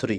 3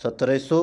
1700،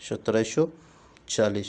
1740۔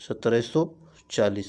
1740۔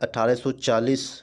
1840،